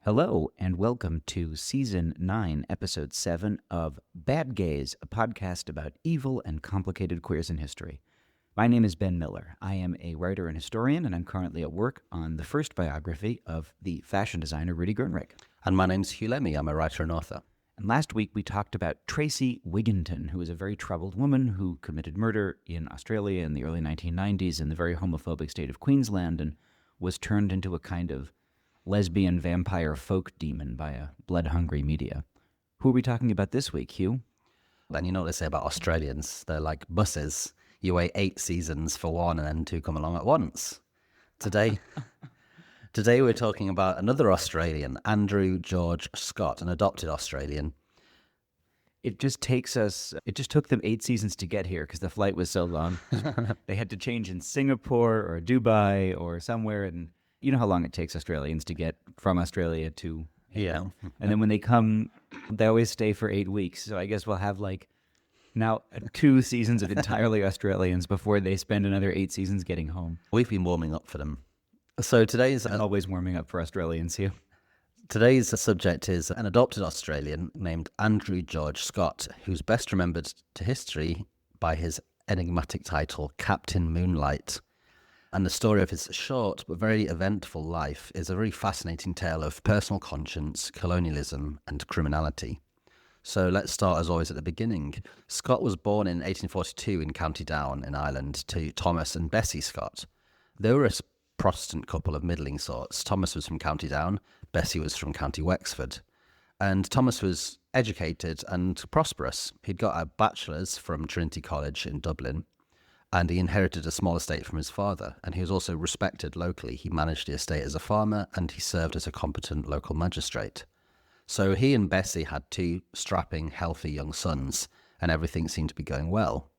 Hello, and welcome to Season 9, Episode 7 of Bad Gays, a podcast about evil and complicated queers in history. My name is Ben Miller. I am a writer and historian, and I'm currently at work on the first biography of the fashion designer Rudy Gernreich. And my name's Hugh Lemmy. I'm a writer and author. And last week we talked about Tracy Wigginton, who was a very troubled woman who committed murder in Australia in the early 1990s in the very homophobic state of Queensland and was turned into a kind of lesbian vampire folk demon by a blood-hungry media. Who are we talking about this week, Hugh? And you know what they say about Australians? They're like buses. You wait 8 seasons for one and then 2 come along at once. Today we're talking about another Australian, Andrew George Scott, an adopted Australian. It just took them 8 seasons to get here because the flight was so long. They had to change in Singapore or Dubai or somewhere, and you know how long it takes Australians to get from Australia to Yeah. And then when they come, they always stay for 8 weeks. So I guess we'll have now 2 seasons of entirely Australians before they spend another 8 seasons getting home. We've been warming up for them. So today's Always warming up for Australians, Hugh. Today's subject is an adopted Australian named Andrew George Scott, who's best remembered to history by his enigmatic title, Captain Moonlite. And the story of his short but very eventful life is a very fascinating tale of personal conscience, colonialism, and criminality. So let's start, as always, at the beginning. Scott was born in 1842 in County Down in Ireland to Thomas and Bessie Scott. They were a Protestant couple of middling sorts. Thomas was from County Down, Bessie was from County Wexford. And Thomas was educated and prosperous. He'd got a bachelor's from Trinity College in Dublin, and he inherited a small estate from his father, and he was also respected locally. He managed the estate as a farmer, and he served as a competent local magistrate. So he and Bessie had 2 strapping, healthy young sons, and everything seemed to be going well.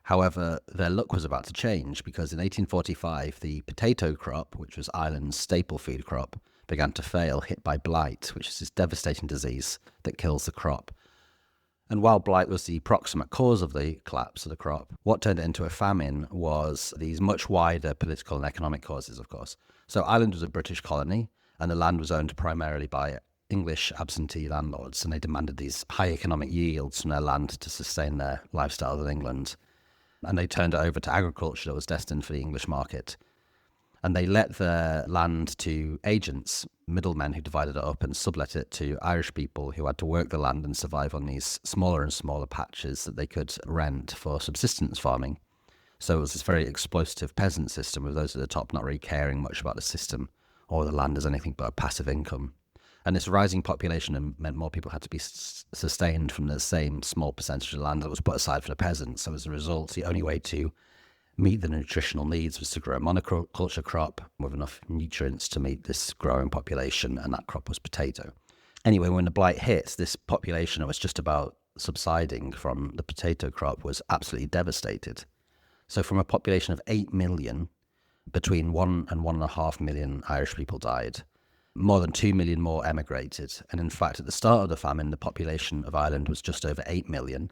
However, their luck was about to change, because in 1845, the potato crop, which was Ireland's staple food crop, began to fail, hit by blight, which is this devastating disease that kills the crop. And while blight was the proximate cause of the collapse of the crop, what turned it into a famine was these much wider political and economic causes, of course. So Ireland was a British colony, and the land was owned primarily by English absentee landlords, and they demanded these high economic yields from their land to sustain their lifestyle in England. And they turned it over to agriculture that was destined for the English market. And they let their land to agents, middlemen who divided it up and sublet it to Irish people who had to work the land and survive on these smaller and smaller patches that they could rent for subsistence farming. So it was this very exploitative peasant system, with those at the top not really caring much about the system or the land as anything but a passive income. And this rising population meant more people had to be sustained from the same small percentage of land that was put aside for the peasants. So as a result, the only way to meet the nutritional needs was to grow a monoculture crop with enough nutrients to meet this growing population, and that crop was potato. Anyway, when the blight hit, this population that was just about subsiding from the potato crop was absolutely devastated. So from a population of 8 million, between 1 and 1.5 million Irish people died. More than 2 million more emigrated, and in fact at the start of the famine the population of Ireland was just over 8 million.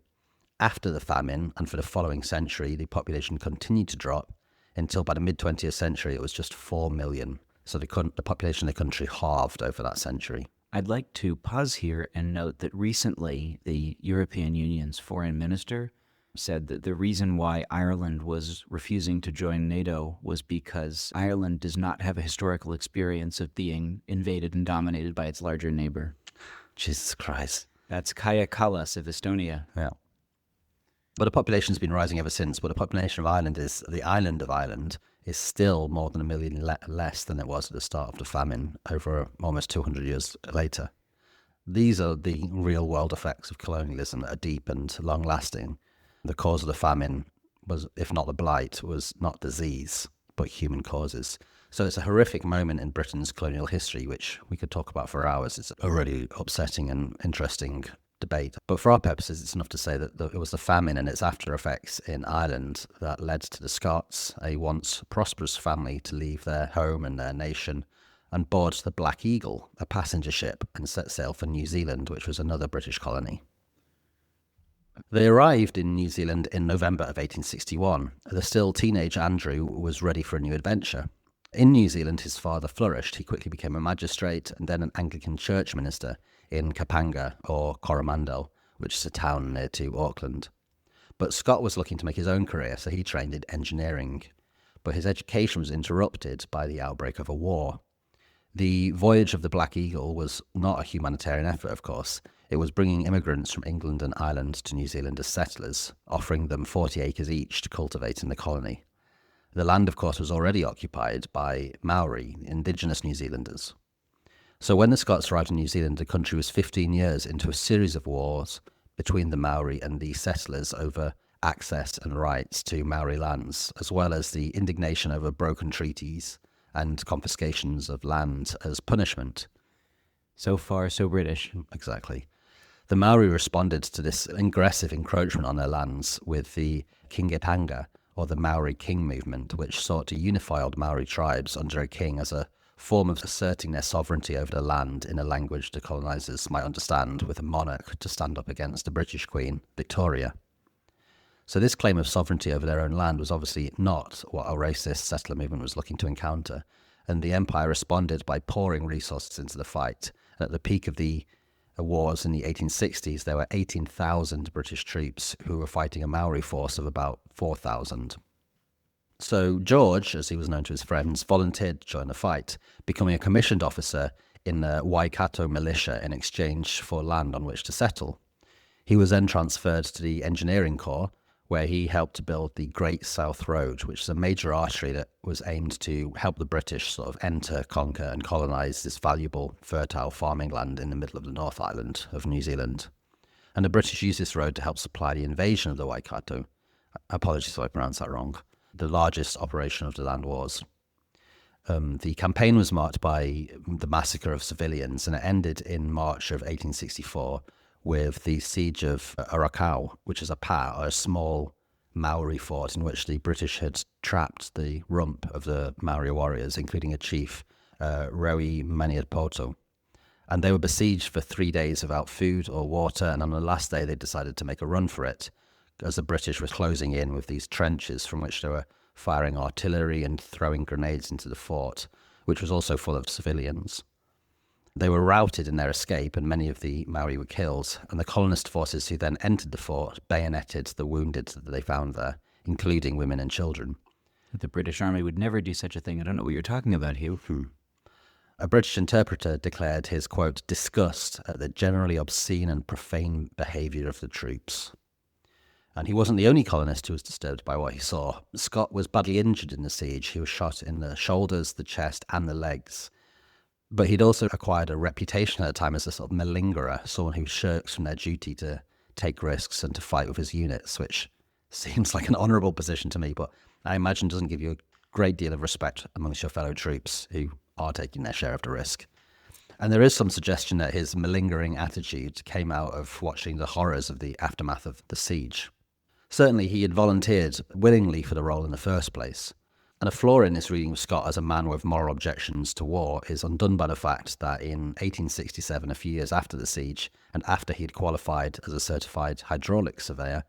After the famine, and for the following century, the population continued to drop until by the mid-20th century it was just 4 million. So the population of the country halved over that century. I'd like to pause here and note that recently the European Union's foreign minister said that the reason why Ireland was refusing to join NATO was because Ireland does not have a historical experience of being invaded and dominated by its larger neighbor. Jesus Christ. That's Kaja Kallas of Estonia. Yeah. But the population's been rising ever since. But the population of the island of Ireland is still more than 1 million less than it was at the start of the famine, over almost 200 years later. These are the real world effects of colonialism that are deep and long lasting. The cause of the famine was, if not the blight, was not disease, but human causes. So it's a horrific moment in Britain's colonial history, which we could talk about for hours. It's a really upsetting and interesting debate. But for our purposes, it's enough to say that it was the famine and its after effects in Ireland that led to the Scots, a once prosperous family, to leave their home and their nation and board the Black Eagle, a passenger ship, and set sail for New Zealand, which was another British colony. They arrived in New Zealand in November of 1861. The still teenage Andrew was ready for a new adventure. In New Zealand, his father flourished. He quickly became a magistrate and then an Anglican church minister in Kapanga, or Coromandel, which is a town near to Auckland. But Scott was looking to make his own career, so he trained in engineering. But his education was interrupted by the outbreak of a war. The voyage of the Black Eagle was not a humanitarian effort, of course. It was bringing immigrants from England and Ireland to New Zealand as settlers, offering them 40 acres each to cultivate in the colony. The land, of course, was already occupied by Maori, indigenous New Zealanders. So when the Scots arrived in New Zealand, the country was 15 years into a series of wars between the Maori and the settlers over access and rights to Maori lands, as well as the indignation over broken treaties and confiscations of land as punishment. So far, so British. Exactly. The Maori responded to this aggressive encroachment on their lands with the Kingitanga, or the Maori King movement, which sought to unify all Maori tribes under a king as a form of asserting their sovereignty over the land in a language the colonisers might understand, with a monarch to stand up against the British Queen, Victoria. So this claim of sovereignty over their own land was obviously not what a racist settler movement was looking to encounter, and the Empire responded by pouring resources into the fight. And at the peak of the wars in the 1860s, there were 18,000 British troops who were fighting a Maori force of about 4,000. So George, as he was known to his friends, volunteered to join the fight, becoming a commissioned officer in the Waikato militia in exchange for land on which to settle. He was then transferred to the engineering corps, where he helped to build the Great South Road, which is a major artery that was aimed to help the British sort of enter, conquer and colonise this valuable, fertile farming land in the middle of the North Island of New Zealand. And the British used this road to help supply the invasion of the Waikato. Apologies if I pronounced that wrong. The largest operation of the land wars. The campaign was marked by the massacre of civilians, and it ended in March of 1864 with the siege of Arakau, which is a pa, or a small Maori fort in which the British had trapped the rump of the Maori warriors, including a chief, Rewi Maniapoto. And they were besieged for 3 days without food or water, and on the last day they decided to make a run for it, as the British were closing in with these trenches from which they were firing artillery and throwing grenades into the fort, which was also full of civilians. They were routed in their escape, and many of the Maori were killed, and the colonist forces who then entered the fort bayoneted the wounded that they found there, including women and children. The British Army would never do such a thing. I don't know what you're talking about, Hugh. A British interpreter declared his, quote, disgust at the generally obscene and profane behaviour of the troops. And he wasn't the only colonist who was disturbed by what he saw. Scott was badly injured in the siege. He was shot in the shoulders, the chest and the legs. But he'd also acquired a reputation at the time as a sort of malingerer, someone who shirks from their duty to take risks and to fight with his units, which seems like an honourable position to me, but I imagine doesn't give you a great deal of respect amongst your fellow troops who are taking their share of the risk. And there is some suggestion that his malingering attitude came out of watching the horrors of the aftermath of the siege. Certainly he had volunteered willingly for the role in the first place. And a flaw in this reading of Scott as a man with moral objections to war is undone by the fact that in 1867, a few years after the siege, and after he had qualified as a certified hydraulic surveyor,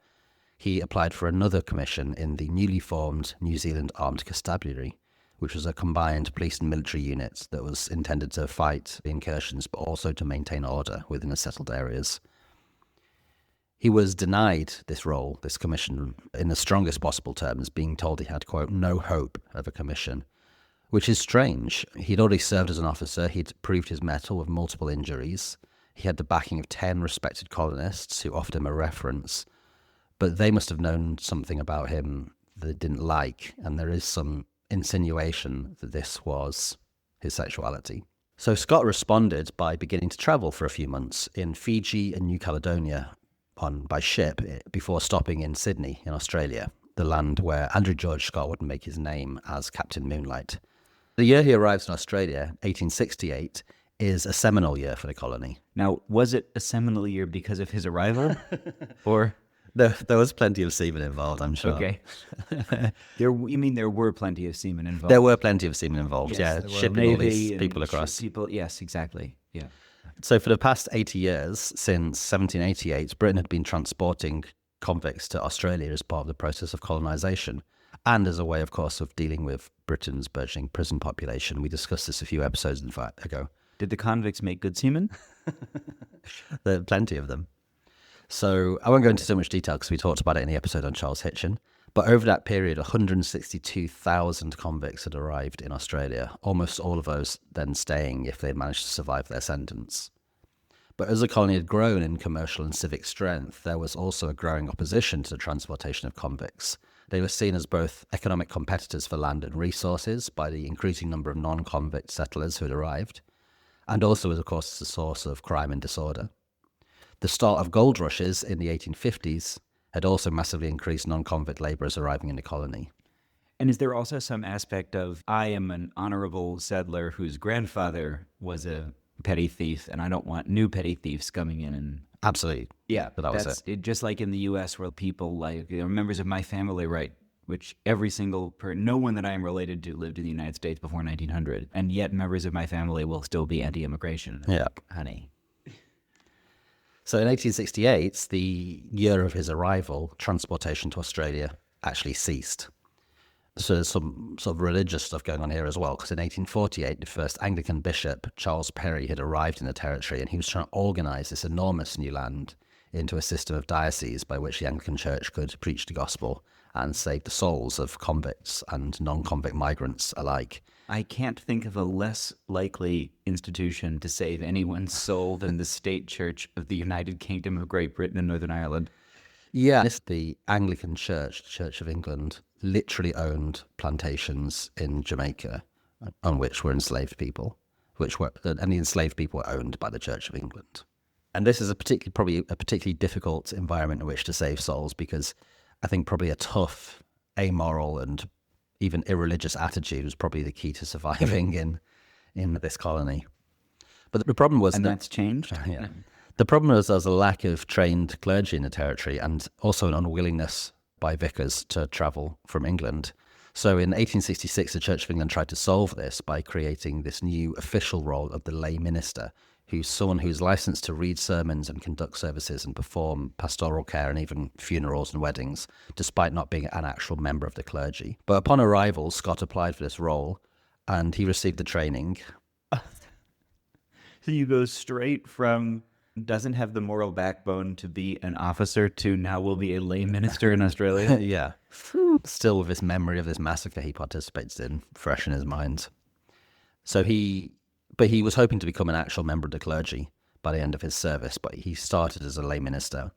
he applied for another commission in the newly formed New Zealand Armed Constabulary, which was a combined police and military unit that was intended to fight the incursions but also to maintain order within the settled areas. He was denied this role, this commission, in the strongest possible terms, being told he had, quote, no hope of a commission, which is strange. He'd already served as an officer, he'd proved his mettle with multiple injuries, he had the backing of 10 respected colonists who offered him a reference, but they must have known something about him that they didn't like, and there is some insinuation that this was his sexuality. So Scott responded by beginning to travel for a few months in Fiji and New Caledonia, by ship before stopping in Sydney in Australia, the land where Andrew George Scott would make his name as Captain Moonlite. The year he arrives in Australia, 1868, is a seminal year for the colony. Now, was it a seminal year because of his arrival? Or There was plenty of seamen involved, I'm sure. okay. You mean there were plenty of seamen involved? There were plenty of seamen involved, Yes, yeah. Shipping all these people across. Yes, exactly. Yeah. So for the past 80 years, since 1788, Britain had been transporting convicts to Australia as part of the process of colonisation. and as a way, of course, of dealing with Britain's burgeoning prison population. We discussed this a few episodes, in fact, ago. Did the convicts make good seamen? There are plenty of them. So I won't go into so much detail because we talked about it in the episode on Charles Hitchin. But over that period, 162,000 convicts had arrived in Australia, almost all of those then staying if they had managed to survive their sentence. But as the colony had grown in commercial and civic strength, there was also a growing opposition to the transportation of convicts. They were seen as both economic competitors for land and resources by the increasing number of non-convict settlers who had arrived, and also as, of course, a source of crime and disorder. The start of gold rushes in the 1850s had also massively increased non-convict labourers arriving in the colony. And is there also some aspect of, I am an honorable settler whose grandfather was a petty thief, and I don't want new petty thieves coming in and... Absolutely. Yeah, but that was it. Just like in the U.S. where people, like, members of my family, right, which every single no one that I am related to lived in the United States before 1900, and yet members of my family will still be anti-immigration. Yeah. Honey. So in 1868, the year of his arrival, transportation to Australia actually ceased. So there's some sort of religious stuff going on here as well, because in 1848, the first Anglican bishop, Charles Perry, had arrived in the territory, and he was trying to organise this enormous new land into a system of dioceses by which the Anglican Church could preach the gospel and save the souls of convicts and non-convict migrants alike. I can't think of a less likely institution to save anyone's soul than the State Church of the United Kingdom of Great Britain and Northern Ireland. Yeah, the Anglican Church, Church of England, literally owned plantations in Jamaica on which were enslaved people, and the enslaved people were owned by the Church of England. And this is probably a particularly difficult environment in which to save souls, because I think probably a tough, amoral, and even irreligious attitude was probably the key to surviving in this colony. But the problem was... And that's changed? Yeah. The problem was there was a lack of trained clergy in the territory, and also an unwillingness by vicars to travel from England. So in 1866, the Church of England tried to solve this by creating this new official role of the lay minister, who's someone who's licensed to read sermons and conduct services and perform pastoral care and even funerals and weddings, despite not being an actual member of the clergy. But upon arrival, Scott applied for this role, and he received the training. So you go straight from doesn't have the moral backbone to be an officer to now will be a lay minister in Australia? Yeah. Still with this memory of this massacre he participates in fresh in his mind. But he was hoping to become an actual member of the clergy by the end of his service, but he started as a lay minister.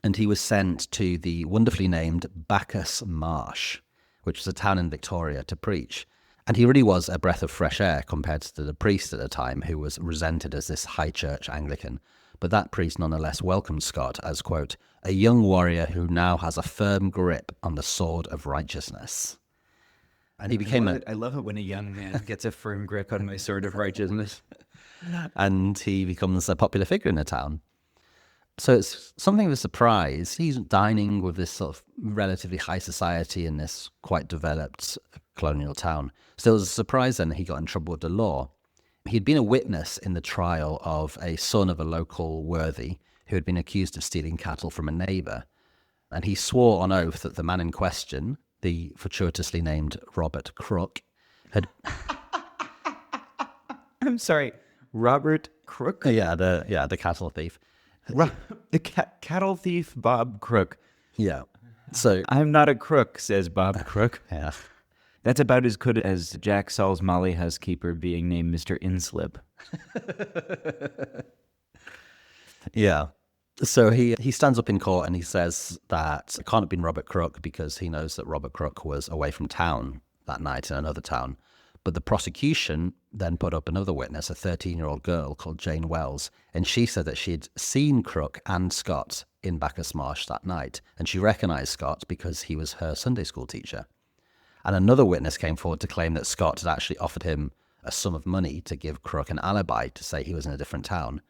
And he was sent to the wonderfully named Bacchus Marsh, which was a town in Victoria, to preach. And he really was a breath of fresh air compared to the priest at the time, who was resented as this high church Anglican. But that priest nonetheless welcomed Scott as, quote, a young warrior who now has a firm grip on the sword of righteousness. And he became I love it when a young man gets a firm grip on my sword of righteousness. And he becomes a popular figure in the town. So it's something of a surprise. He's dining with this sort of relatively high society in this quite developed colonial town. So it was a surprise then that he got in trouble with the law. He'd been a witness in the trial of a son of a local worthy who had been accused of stealing cattle from a neighbour. And he swore on oath that the man in question, the fortuitously named Robert Crook, had... I'm sorry, Robert Crook? Yeah, the cattle thief. The cattle thief Bob Crook. Yeah. So I'm not a crook, says Bob Crook. Yeah. That's about as good as Jack Saul's Molly housekeeper being named Mr. Inslip. Yeah. So he stands up in court and he says that it can't have been Robert Crook because he knows that Robert Crook was away from town that night in another town. But the prosecution then put up another witness, a 13-year-old girl called Jane Wells, and she said that she'd seen Crook and Scott in Bacchus Marsh that night, and she recognised Scott because he was her Sunday school teacher. And another witness came forward to claim that Scott had actually offered him a sum of money to give Crook an alibi to say he was in a different town.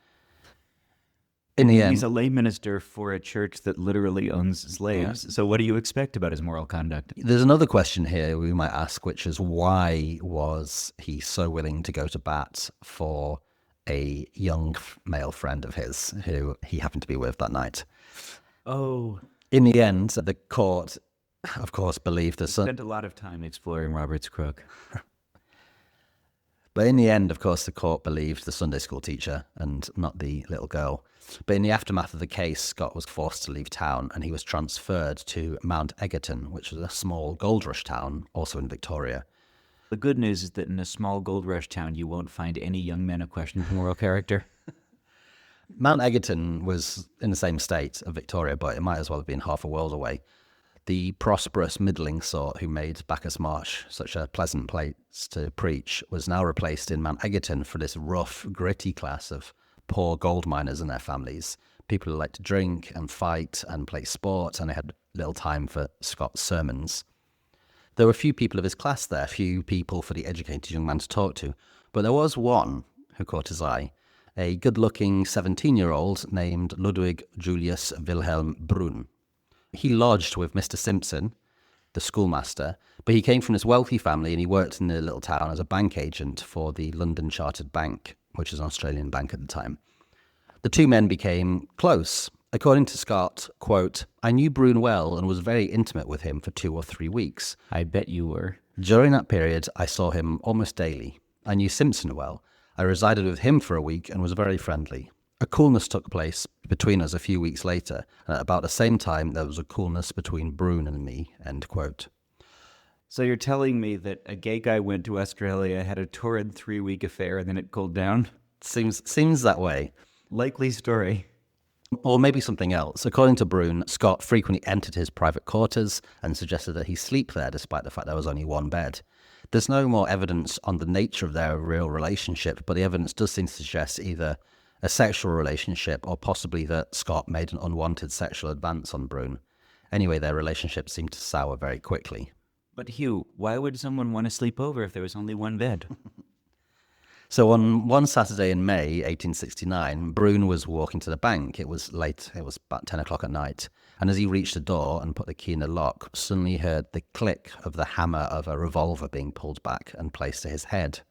In the end, he's a lay minister for a church that literally owns slaves. Yeah. So what do you expect about his moral conduct? There's another question here we might ask, which is why was he so willing to go to bat for a young male friend of his who he happened to be with that night? Oh. In the end, the court of course, believed the Spent a lot of time exploring Robert's crook. But in the end, of course, the court believed the Sunday school teacher and not the little girl. But in the aftermath of the case, Scott was forced to leave town and he was transferred to Mount Egerton, which was a small gold rush town, also in Victoria. The good news is that in a small gold rush town, you won't find any young men of questionable moral character. Mount Egerton was in the same state of Victoria, but it might as well have been half a world away. The prosperous middling sort who made Bacchus Marsh such a pleasant place to preach was now replaced in Mount Egerton for this rough, gritty class of poor gold miners and their families, people who liked to drink and fight and play sport, and they had little time for Scott's sermons. There were few people of his class there, few people for the educated young man to talk to, but there was one who caught his eye, a good-looking 17-year-old named Ludwig Julius Wilhelm Brunn. He lodged with Mr. Simpson, the schoolmaster, but he came from this wealthy family and he worked in the little town as a bank agent for the London Chartered Bank, which is an Australian bank at the time. The two men became close. According to Scott, quote, "I knew Brunn well and was very intimate with him for 2 or 3 weeks. I bet you were. During that period, I saw him almost daily. I knew Simpson well. I resided with him for a week and was very friendly. A coolness took place between us a few weeks later, and at about the same time there was a coolness between Brunn and me," end quote. So you're telling me that a gay guy went to Australia, had a torrid 3-week affair, and then it cooled down? Seems that way. Likely story. Or maybe something else. According to Brunn, Scott frequently entered his private quarters and suggested that he sleep there despite the fact there was only one bed. There's no more evidence on the nature of their real relationship, but the evidence does seem to suggest either a sexual relationship or possibly that Scott made an unwanted sexual advance on Brunn. Anyway, their relationship seemed to sour very quickly. But Hugh, why would someone want to sleep over if there was only one bed? So on one Saturday in May 1869, Brunn was walking to the bank. It was late, it was about 10 o'clock at night. And as he reached the door and put the key in the lock, suddenly he heard the click of the hammer of a revolver being pulled back and placed to his head.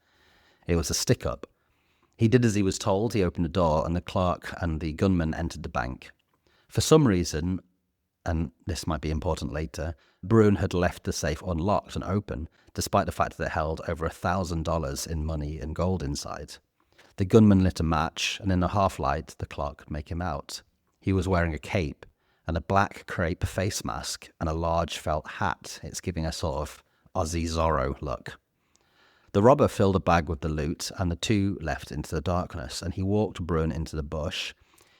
It was a stick-up. He did as he was told. He opened the door and the clerk and the gunman entered the bank. For some reason, and this might be important later, Brunn had left the safe unlocked and open, despite the fact that it held over $1,000 in money and gold inside. The gunman lit a match, and in the half-light, the clerk could make him out. He was wearing a cape and a black crepe face mask and a large felt hat. It's giving a sort of Aussie Zorro look. The robber filled a bag with the loot, and the two left into the darkness, and he walked Brunn into the bush,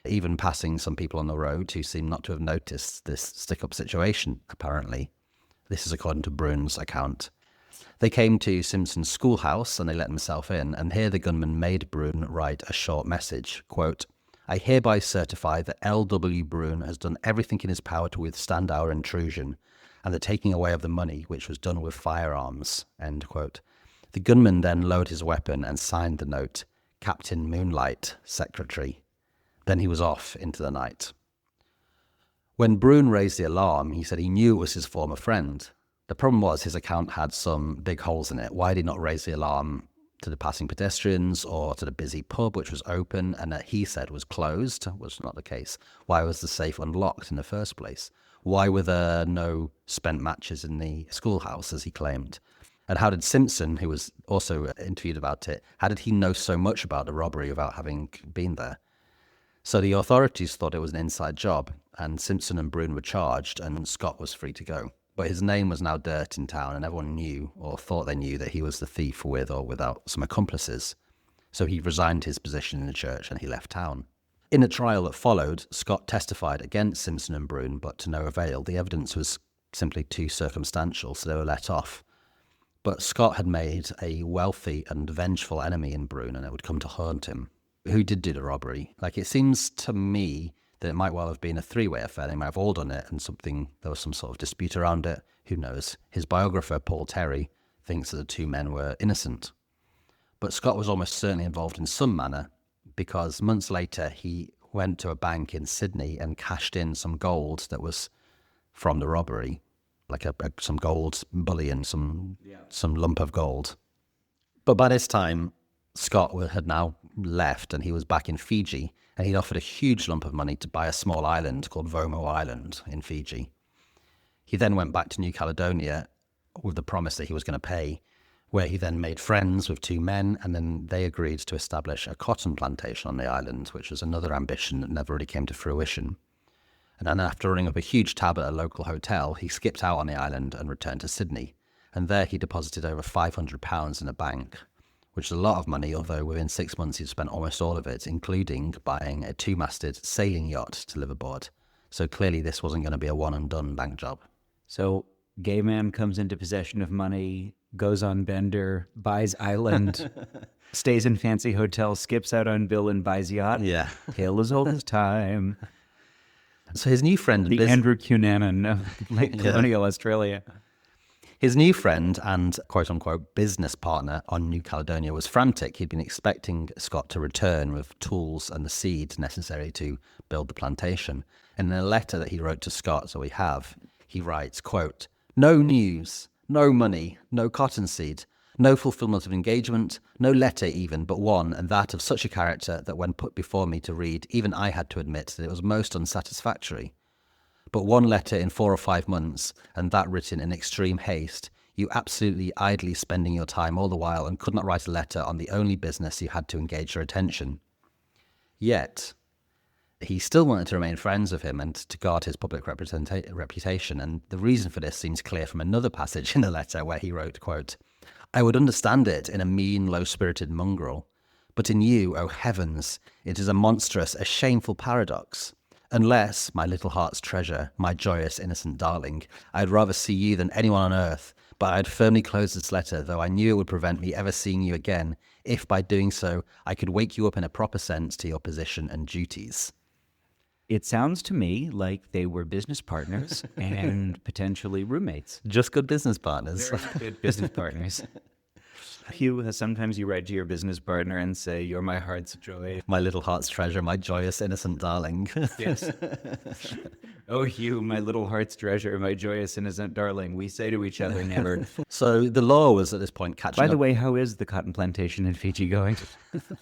even passing some people on the road who seemed not to have noticed this stick-up situation, apparently. This is according to Brunn's account. They came to Simpson's schoolhouse, and they let himself in, and here the gunman made Brunn write a short message, quote, "I hereby certify that L.W. Brunn has done everything in his power to withstand our intrusion, and the taking away of the money, which was done with firearms," end quote. The gunman then lowered his weapon and signed the note, "Captain Moonlite, Secretary." Then he was off into the night. When Brunn raised the alarm, he said he knew it was his former friend. The problem was his account had some big holes in it. Why did he not raise the alarm to the passing pedestrians or to the busy pub, which was open and that he said was closed, was not the case? Why was the safe unlocked in the first place? Why were there no spent matches in the schoolhouse, as he claimed? And how did Simpson, who was also interviewed about it, how did he know so much about the robbery without having been there? So the authorities thought it was an inside job, and Simpson and Brunn were charged, and Scott was free to go. But his name was now dirt in town, and everyone knew, or thought they knew, that he was the thief with or without some accomplices. So he resigned his position in the church and he left town. In the trial that followed, Scott testified against Simpson and Brunn, but to no avail. The evidence was simply too circumstantial, so they were let off. But Scott had made a wealthy and vengeful enemy in Brunn, and it would come to haunt him. Who did do the robbery? It seems to me that it might well have been a three-way affair. They might have all done it, and there was some sort of dispute around it. Who knows? His biographer, Paul Terry, thinks that the two men were innocent. But Scott was almost certainly involved in some manner, because months later he went to a bank in Sydney and cashed in some gold that was from the robbery, some gold bullion, some lump of gold. But by this time, Scott had now left and he was back in Fiji, and he'd offered a huge lump of money to buy a small island called Vomo Island in Fiji. He then went back to New Caledonia with the promise that he was going to pay, where he then made friends with two men, and then they agreed to establish a cotton plantation on the island, which was another ambition that never really came to fruition. And then after running up a huge tab at a local hotel, he skipped out on the island and returned to Sydney. And there he deposited over £500 in a bank, which is a lot of money, although within 6 months he'd spent almost all of it, including buying a 2-masted sailing yacht to live aboard. So clearly this wasn't going to be a one-and-done bank job. So gay man comes into possession of money, goes on bender, buys island, stays in fancy hotel, skips out on bill and buys yacht. Yeah. Tale as old as time. So his new friend... The Andrew Cunanan of late colonial Australia. His new friend and quote-unquote business partner on New Caledonia was frantic. He'd been expecting Scott to return with tools and the seeds necessary to build the plantation. And in a letter that he wrote to Scott, so we have, he writes, quote, "No news, no money, no cottonseed, no fulfillment of engagement, no letter even, but one, and that of such a character that when put before me to read, even I had to admit that it was most unsatisfactory. But one letter in 4 or 5 months, and that written in extreme haste, you absolutely idly spending your time all the while and could not write a letter on the only business you had to engage your attention." Yet, he still wanted to remain friends with him and to guard his public reputation, and the reason for this seems clear from another passage in the letter where he wrote, quote, "I would understand it in a mean, low-spirited mongrel, but in you, O heavens, it is a monstrous, a shameful paradox. Unless, my little heart's treasure, my joyous, innocent darling, I'd rather see you than anyone on earth, but I'd firmly close this letter, though I knew it would prevent me ever seeing you again, if by doing so I could wake you up in a proper sense to your position and duties." It sounds to me like they were business partners and potentially roommates. Just good business partners. Very good business partners. Hugh, sometimes you write to your business partner and say, "You're my heart's joy." My little heart's treasure, my joyous, innocent darling. Yes. "Oh, Hugh, my little heart's treasure, my joyous, innocent darling." We say to each other never. So the law was at this point catching By the up. way, how is the cotton plantation in Fiji going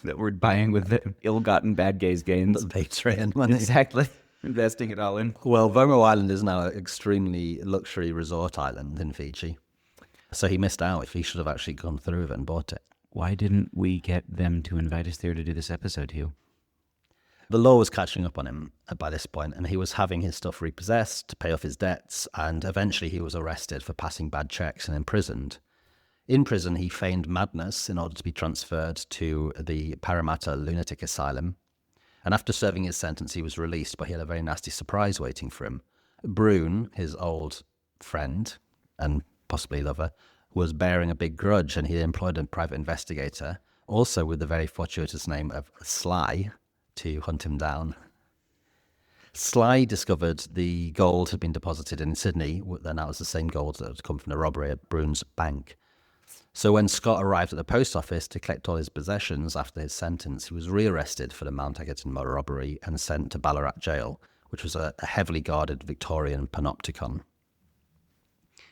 that we're buying with the ill-gotten bad gays gains? Patreon money. Exactly. Investing it all in. Well, Vomo Island is now an extremely luxury resort island in Fiji. So he missed out. If he should have actually gone through with it and bought it. Why didn't we get them to invite us there to do this episode, Hugh? The law was catching up on him by this point, and he was having his stuff repossessed to pay off his debts, and eventually he was arrested for passing bad checks and imprisoned. In prison, he feigned madness in order to be transferred to the Parramatta Lunatic Asylum. And after serving his sentence, he was released, but he had a very nasty surprise waiting for him. Brune, his old friend and possibly lover, was bearing a big grudge, and he employed a private investigator, also with the very fortuitous name of Sly, to hunt him down. Sly discovered the gold had been deposited in Sydney, and that was the same gold that had come from the robbery at Brune's bank. So when Scott arrived at the post office to collect all his possessions after his sentence, he was rearrested for the Mount Egerton motor robbery and sent to Ballarat jail, which was a heavily guarded Victorian panopticon.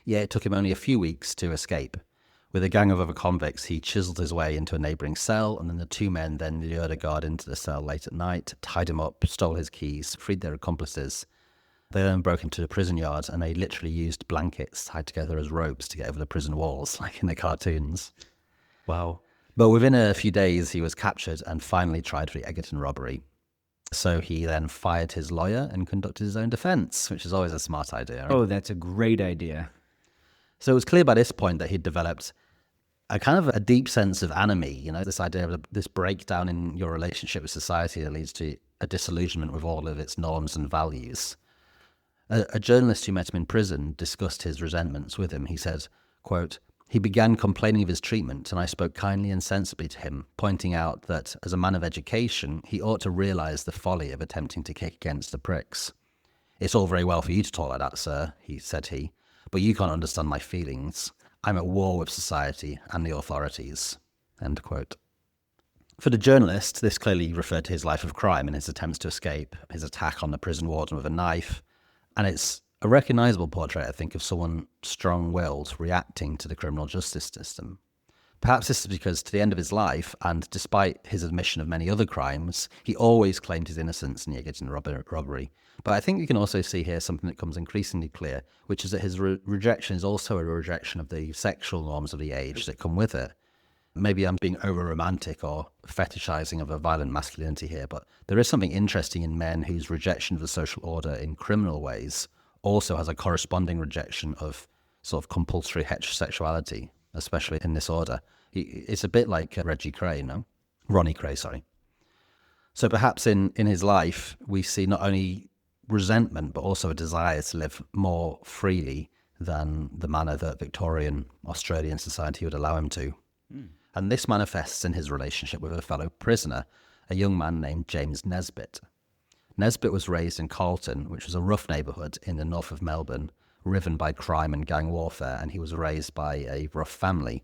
Yeah, it took him only a few weeks to escape. With a gang of other convicts, he chiseled his way into a neighbouring cell, and then the two men then lured a guard into the cell late at night, tied him up, stole his keys, freed their accomplices. They then broke into the prison yard, and they literally used blankets tied together as ropes to get over the prison walls, like in the cartoons. Wow. But within a few days, he was captured and finally tried for the Egerton robbery. So he then fired his lawyer and conducted his own defence, which is always a smart idea. Right? Oh, that's a great idea. So it was clear by this point that he'd developed a kind of a deep sense of enemy, this idea of this breakdown in your relationship with society that leads to a disillusionment with all of its norms and values. A journalist who met him in prison discussed his resentments with him. He said, quote, "He began complaining of his treatment, and I spoke kindly and sensibly to him, pointing out that, as a man of education, he ought to realise the folly of attempting to kick against the pricks. It's all very well for you to talk like that, sir, said he, but you can't understand my feelings. I'm at war with society and the authorities." End quote. For the journalist, this clearly referred to his life of crime and his attempts to escape, his attack on the prison warden with a knife, and it's a recognisable portrait, I think, of someone strong-willed reacting to the criminal justice system. Perhaps this is because to the end of his life, and despite his admission of many other crimes, he always claimed his innocence in Yeagerton robbery. But I think you can also see here something that becomes increasingly clear, which is that his rejection is also a rejection of the sexual norms of the age that come with it. Maybe I'm being over-romantic or fetishizing of a violent masculinity here, but there is something interesting in men whose rejection of the social order in criminal ways also has a corresponding rejection of sort of compulsory heterosexuality, especially in this order. It's a bit like Ronnie Cray, sorry. So perhaps in his life, we see not only resentment, but also a desire to live more freely than the manner that Victorian Australian society would allow him to. And this manifests in his relationship with a fellow prisoner, a young man named James Nesbitt. Nesbitt was raised in Carlton, which was a rough neighbourhood in the north of Melbourne, riven by crime and gang warfare, and he was raised by a rough family.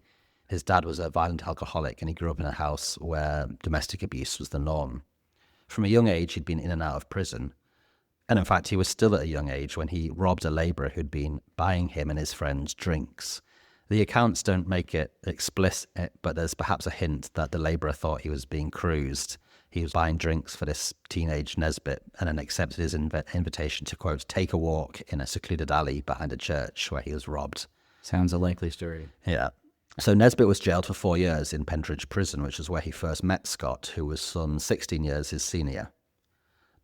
His dad was a violent alcoholic, and he grew up in a house where domestic abuse was the norm. From a young age, he'd been in and out of prison. And in fact, he was still at a young age when he robbed a labourer who'd been buying him and his friends drinks. The accounts don't make it explicit, but there's perhaps a hint that the labourer thought he was being cruised. He was buying drinks for this teenage Nesbitt and then accepted his invitation to, quote, take a walk in a secluded alley behind a church where he was robbed. Sounds a likely story. Yeah. So Nesbitt was jailed for 4 years in Pentridge Prison, which is where he first met Scott, who was some 16 years his senior.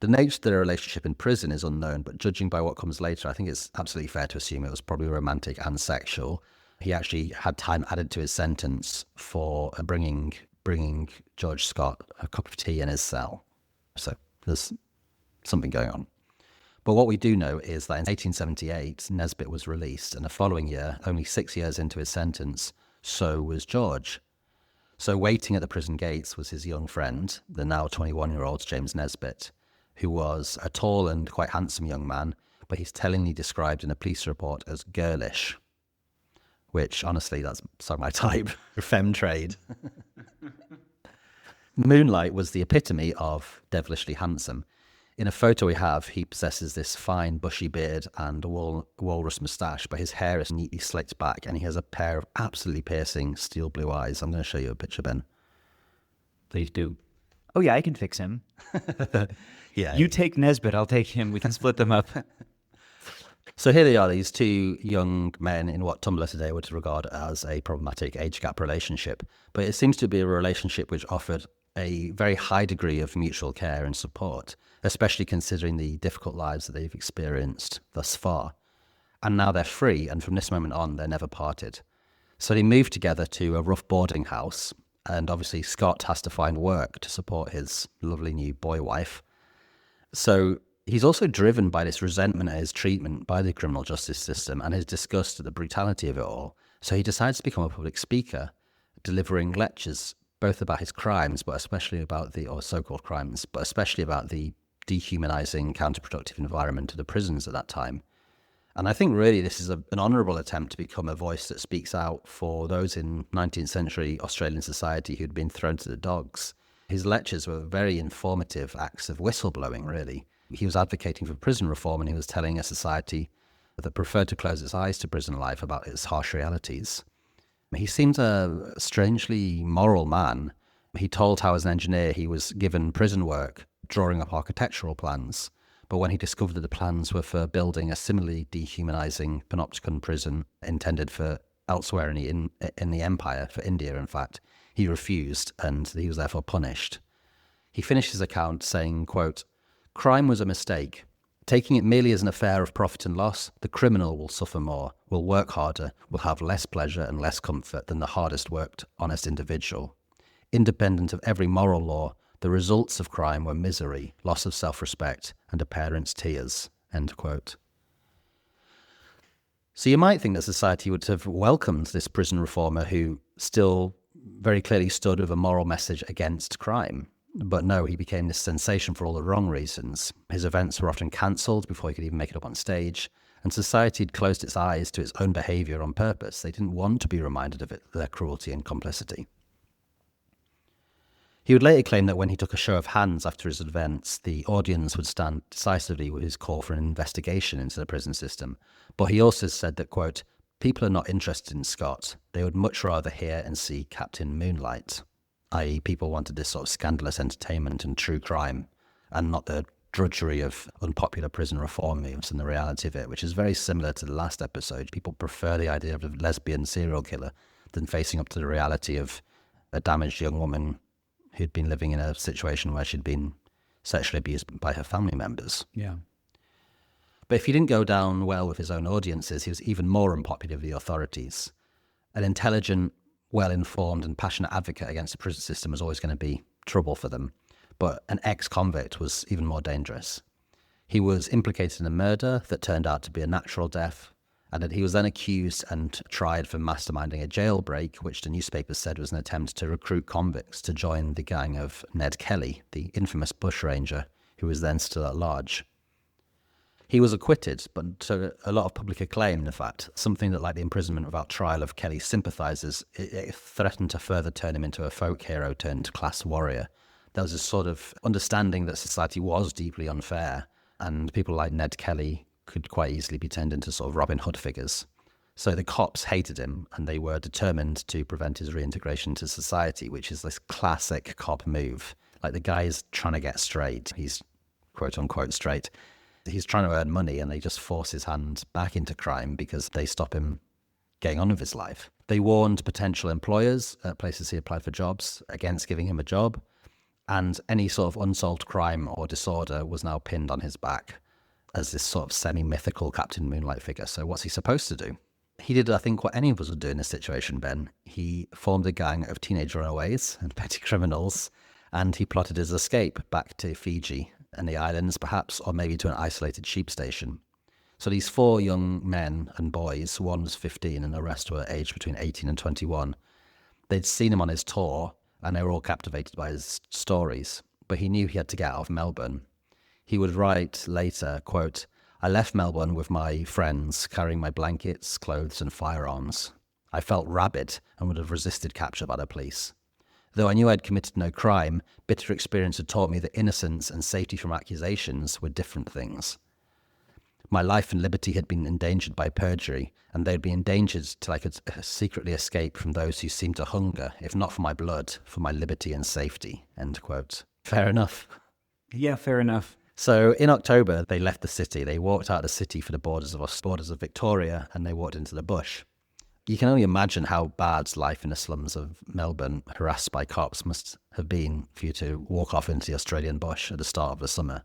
The nature of their relationship in prison is unknown, but judging by what comes later, I think it's absolutely fair to assume it was probably romantic and sexual. He actually had time added to his sentence for bringing George Scott a cup of tea in his cell. So there's something going on. But what we do know is that in 1878, Nesbitt was released, and the following year, only 6 years into his sentence, so was George. So waiting at the prison gates was his young friend, the now 21-year-old James Nesbitt, who was a tall and quite handsome young man, but he's tellingly described in a police report as girlish, which, honestly, that's so my type, femme trade. Moonlite was the epitome of devilishly handsome. In a photo we have, he possesses this fine bushy beard and a walrus moustache, but his hair is neatly slicked back, and he has a pair of absolutely piercing steel blue eyes. I'm going to show you a picture, Ben. Please do. Oh, yeah, I can fix him. Yeah. You take Nesbitt, I'll take him. We can split them up. So here they are, these two young men in what Tumblr today would regard as a problematic age gap relationship. But it seems to be a relationship which offered a very high degree of mutual care and support, especially considering the difficult lives that they've experienced thus far. And now they're free, and from this moment on, they're never parted. So they move together to a rough boarding house, and obviously Scott has to find work to support his lovely new boy wife. So he's also driven by this resentment at his treatment by the criminal justice system and his disgust at the brutality of it all. So he decides to become a public speaker, delivering lectures both about his crimes, but especially about or so-called crimes, but especially about the dehumanizing, counterproductive environment of the prisons at that time. And I think really this is an honourable attempt to become a voice that speaks out for those in 19th century Australian society who'd been thrown to the dogs. His lectures were very informative acts of whistleblowing, really. He was advocating for prison reform, and he was telling a society that preferred to close its eyes to prison life about its harsh realities. He seemed a strangely moral man. He told how as an engineer he was given prison work, drawing up architectural plans, but when he discovered that the plans were for building a similarly dehumanizing panopticon prison intended for elsewhere in the empire, for India in fact, he refused, and he was therefore punished. He finished his account saying, quote, "Crime was a mistake. Taking it merely as an affair of profit and loss, the criminal will suffer more, will work harder, will have less pleasure and less comfort than the hardest worked, honest individual. Independent of every moral law, the results of crime were misery, loss of self-respect, and a parent's tears." End quote. So you might think that society would have welcomed this prison reformer who still very clearly stood with a moral message against crime. But no, he became this sensation for all the wrong reasons. His events were often cancelled before he could even make it up on stage, and society had closed its eyes to its own behaviour on purpose. They didn't want to be reminded of their cruelty and complicity. He would later claim that when he took a show of hands after his events, the audience would stand decisively with his call for an investigation into the prison system. But he also said that, quote, People are not interested in Scott. They would much rather hear and see Captain Moonlite, i.e. people wanted this sort of scandalous entertainment and true crime, and not the drudgery of unpopular prison reform moves and the reality of it, which is very similar to the last episode. People prefer the idea of a lesbian serial killer than facing up to the reality of a damaged young woman who'd been living in a situation where she'd been sexually abused by her family members. Yeah. But if he didn't go down well with his own audiences, he was even more unpopular with the authorities. An intelligent, well-informed and passionate advocate against the prison system was always going to be trouble for them. But an ex-convict was even more dangerous. He was implicated in a murder that turned out to be a natural death, and that he was then accused and tried for masterminding a jailbreak, which the newspapers said was an attempt to recruit convicts to join the gang of Ned Kelly, the infamous Bushranger, who was then still at large. He was acquitted, but to a lot of public acclaim, in fact, something that, like the imprisonment without trial of Kelly's sympathisers, it threatened to further turn him into a folk hero turned class warrior. There was a sort of understanding that society was deeply unfair, and people like Ned Kelly could quite easily be turned into sort of Robin Hood figures. So the cops hated him, and they were determined to prevent his reintegration into society, which is this classic cop move. Like, the guy's trying to get straight. He's quote-unquote straight. He's trying to earn money, and they just force his hand back into crime because they stop him getting on with his life. They warned potential employers at places he applied for jobs against giving him a job, and any sort of unsolved crime or disorder was now pinned on his back as this sort of semi-mythical Captain Moonlite figure. So what's he supposed to do? He did, I think, what any of us would do in this situation, Ben. He formed a gang of teenage runaways and petty criminals, and he plotted his escape back to Fiji and the islands, perhaps, or maybe to an isolated sheep station. So these 4 young men and boys, one was 15 and the rest were aged between 18 and 21, they'd seen him on his tour, and they were all captivated by his stories, but he knew he had to get out of Melbourne. He would write later, quote, "I left Melbourne with my friends, carrying my blankets, clothes and firearms. I felt rabid and would have resisted capture by the police. Though I knew I'd committed no crime, bitter experience had taught me that innocence and safety from accusations were different things. My life and liberty had been endangered by perjury, and they'd be endangered till I could secretly escape from those who seemed to hunger, if not for my blood, for my liberty and safety." End quote. Fair enough. Yeah, fair enough. So in October, they left the city. They walked out of the city for the borders of Victoria, and they walked into the bush. You can only imagine how bad life in the slums of Melbourne, harassed by cops, must have been for you to walk off into the Australian bush at the start of the summer.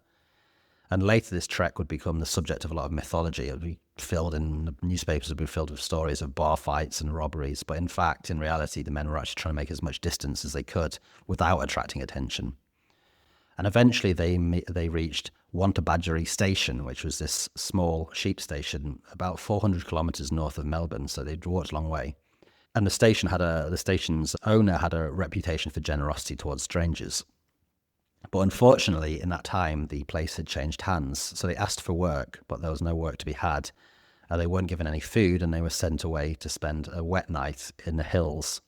And later this trek would become the subject of a lot of mythology. It would be filled in, the newspapers would be filled with stories of bar fights and robberies. But in fact, in reality, the men were actually trying to make as much distance as they could without attracting attention. And eventually they reached Wantabadgery station, which was this small sheep station about 400 kilometres north of Melbourne. So they'd walked a long way. And the station's owner had a reputation for generosity towards strangers. But unfortunately, in that time, the place had changed hands. So they asked for work, but there was no work to be had. They weren't given any food, and they were sent away to spend a wet night in the hills.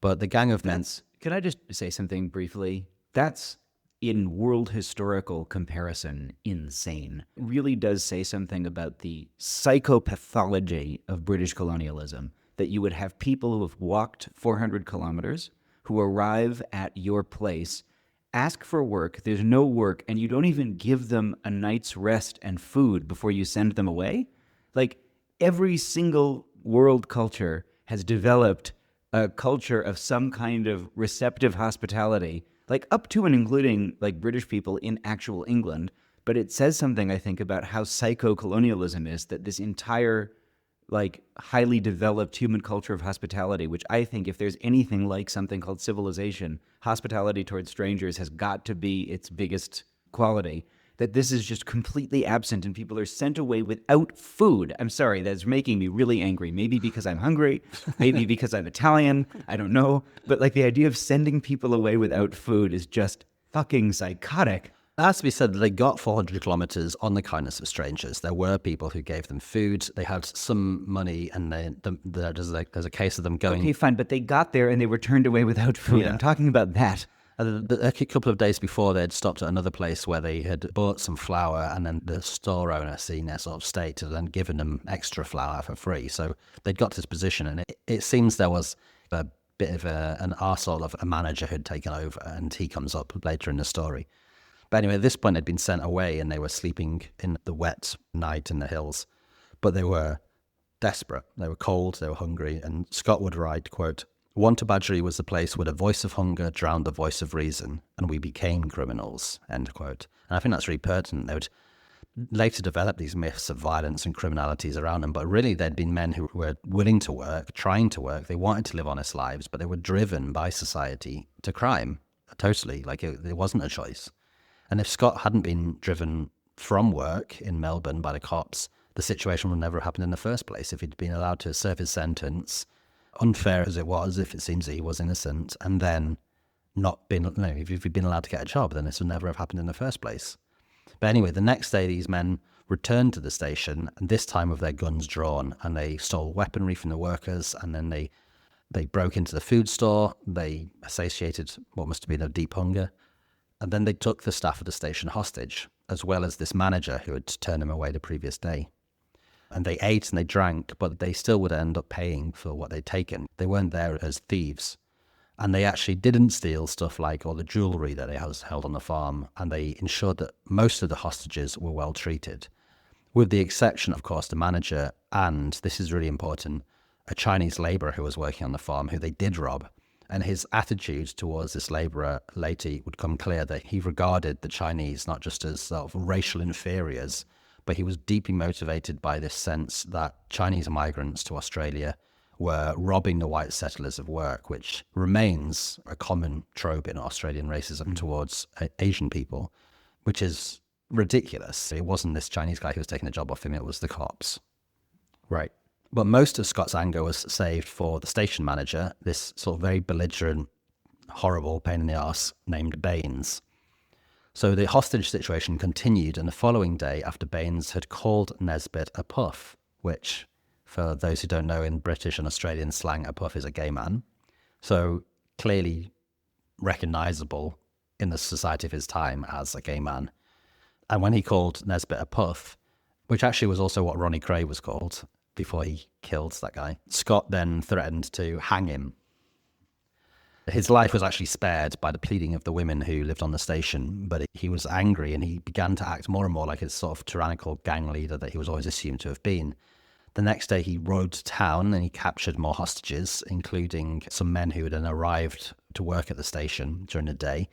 But the gang of men... Can I just say something briefly? That's, in world historical comparison, insane. It really does say something about the psychopathology of British colonialism, that you would have people who have walked 400 kilometers, who arrive at your place, ask for work, there's no work, and you don't even give them a night's rest and food before you send them away? Like, every single world culture has developed a culture of some kind of receptive hospitality, like up to and including like British people in actual England. But it says something, I think, about how psycho-colonialism is, that this entire like highly developed human culture of hospitality, which I think if there's anything like something called civilization, hospitality towards strangers has got to be its biggest quality, that this is just completely absent and people are sent away without food. I'm sorry, that's making me really angry. Maybe because I'm hungry, maybe because I'm Italian, I don't know. But like the idea of sending people away without food is just fucking psychotic. It has to be said that they got 400 kilometres on the kindness of strangers. There were people who gave them food. They had some money, and there's a case of them going... Okay, fine, but they got there and they were turned away without food. Yeah. I'm talking about that. And a couple of days before, they'd stopped at another place where they had bought some flour, and then the store owner, seeing their sort of state, had then given them extra flour for free. So they'd got to this position, and it seems there was a bit of an arsehole of a manager who'd taken over, and he comes up later in the story. But anyway, at this point, they'd been sent away, and they were sleeping in the wet night in the hills. But they were desperate. They were cold, they were hungry, and Scott would write, quote, "Wantabadgery was the place where the voice of hunger drowned the voice of reason, and we became criminals," end quote. And I think that's really pertinent. They would later develop these myths of violence and criminalities around them, but really they'd been men who were willing to work, trying to work, they wanted to live honest lives, but they were driven by society to crime, totally, like it wasn't a choice. And if Scott hadn't been driven from work in Melbourne by the cops, the situation would never have happened in the first place. If he'd been allowed to serve his sentence, unfair as it was, if it seems that he was innocent, and then not been, if he'd been allowed to get a job, then this would never have happened in the first place. But anyway, the next day, these men returned to the station, and this time with their guns drawn, and they stole weaponry from the workers, and then they broke into the food store, they satiated what must have been a deep hunger, and then they took the staff of the station hostage, as well as this manager who had turned them away the previous day. And they ate and they drank, but they still would end up paying for what they'd taken. They weren't there as thieves. And they actually didn't steal stuff like all the jewelry that they held on the farm, and they ensured that most of the hostages were well treated, with the exception, of course, the manager and, this is really important, a Chinese labourer who was working on the farm who they did rob. And his attitude towards this labourer later would come clear that he regarded the Chinese not just as sort of racial inferiors, but he was deeply motivated by this sense that Chinese migrants to Australia were robbing the white settlers of work, which remains a common trope in Australian racism towards Asian people, which is ridiculous. It wasn't this Chinese guy who was taking the job off him, it was the cops. Right. But most of Scott's anger was saved for the station manager, this sort of very belligerent, horrible pain in the arse named Baines. So the hostage situation continued, and the following day, after Baines had called Nesbitt a puff, which, for those who don't know, in British and Australian slang, a puff is a gay man. So clearly recognisable in the society of his time as a gay man. And when he called Nesbitt a puff, which actually was also what Ronnie Cray was called before he killed that guy, Scott then threatened to hang him. His life was actually spared by the pleading of the women who lived on the station, but he was angry and he began to act more and more like his sort of tyrannical gang leader that he was always assumed to have been. The next day he rode to town and he captured more hostages, including some men who had then arrived to work at the station during the day.